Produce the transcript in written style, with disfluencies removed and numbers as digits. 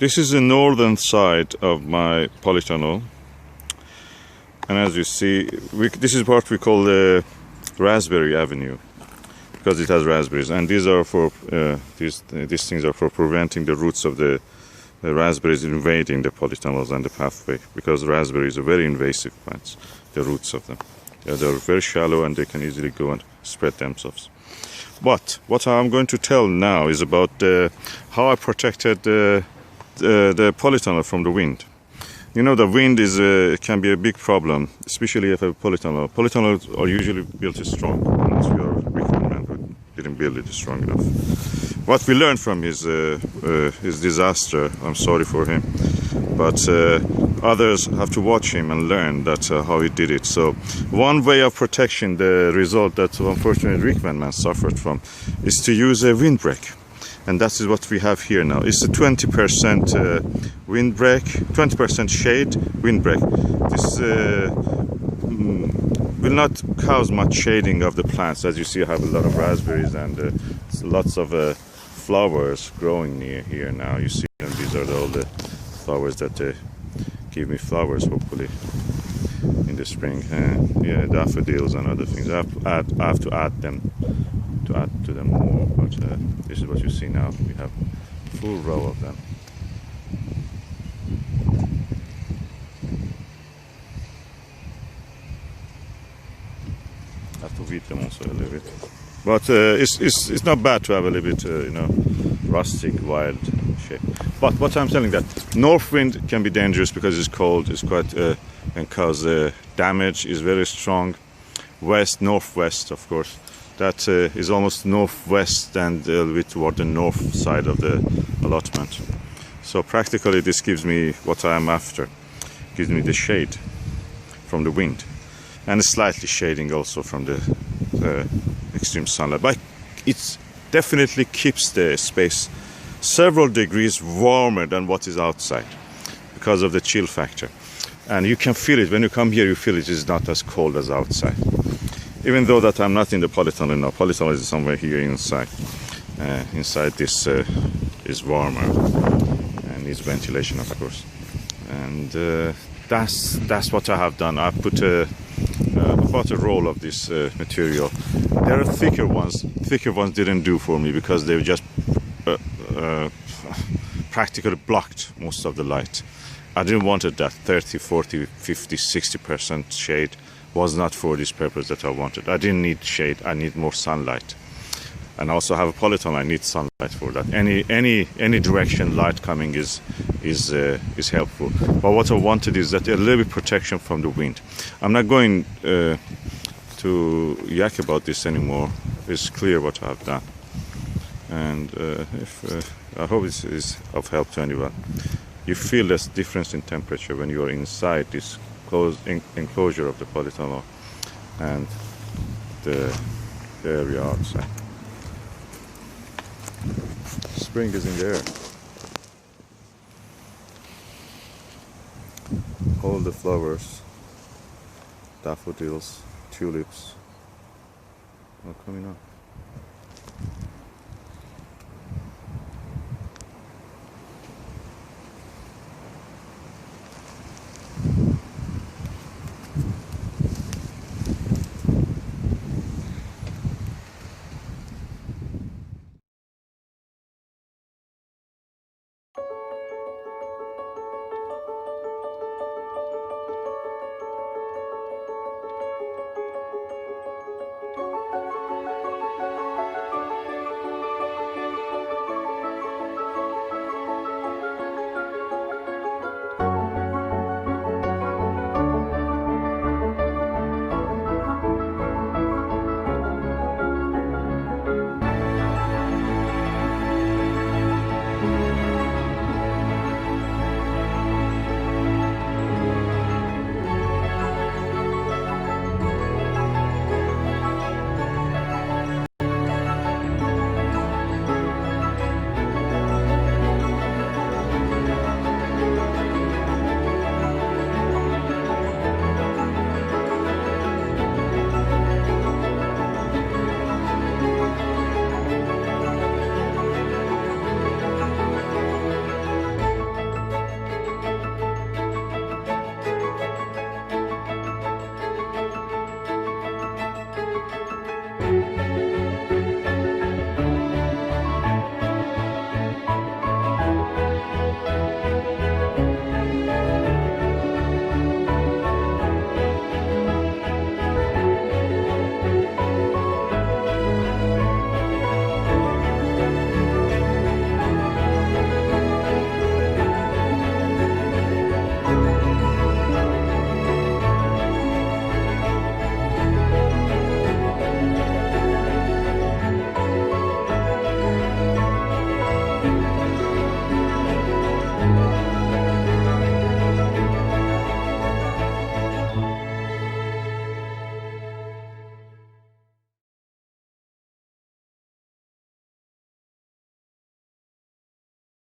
This is the northern side of my polytunnel, and as you see, this is what we call the Raspberry Avenue, because it has raspberries, and these are for these things are for preventing the roots of the raspberries invading the polytunnels and the pathway, because raspberries are very invasive plants, the roots of them. They're very shallow and they can easily go and spread themselves. But what I'm going to tell now is about how I protected the polytunnel from the wind. You know, the wind can be a big problem, especially if a polytunnel. Polytunnels are usually built strong, unless you are a wicked man who didn't build it strong enough. What we learned from his disaster, I'm sorry for him, but others have to watch him and learn that how he did it. So one way of protection, the result that unfortunately Rickman man suffered from, is to use a windbreak. And that is what we have here now. It's a 20% windbreak, 20% shade windbreak. This will not cause much shading of the plants. As you see, I have a lot of raspberries and lots of flowers growing near here now. You see them. These are all the flowers that give me flowers, hopefully, in the spring. Yeah, daffodils and other things. I have to add them. To add to them more, but this is what you see now. We have a full row of them. I have to weed them also a little bit, but it's not bad to have a little bit, you know, rustic, wild shape. But what I'm telling that north wind can be dangerous because it's cold. It's quite and cause damage. Is very strong. West, northwest, of course. That is almost northwest and a little bit toward the north side of the allotment. So practically this gives me what I am after. Gives me the shade from the wind. And slightly shading also from the extreme sunlight. But it definitely keeps the space several degrees warmer than what is outside because of the chill factor. And you can feel it. When you come here, you feel it is not as cold as outside. Even though that I'm not in the polytunnel now, polytunnel is somewhere here inside. Inside this is warmer and needs ventilation, of course. And that's what I have done. I put about a roll of this material. There are thicker ones. Thicker ones didn't do for me because they just practically blocked most of the light. I didn't want it that 30, 40, 50, 60% shade. Was not for this purpose that I wanted. I didn't need shade. I need more sunlight, and also have a polytunnel. I need sunlight for that. Any direction light coming is helpful. But what I wanted is that a little bit protection from the wind. I'm not going to yak about this anymore. It's clear what I've done, and I hope this is of help to anyone. You feel this difference in temperature when you are inside this enclosure of the polytunnel and the area outside. Spring is in the air. All the flowers, daffodils, tulips are coming up.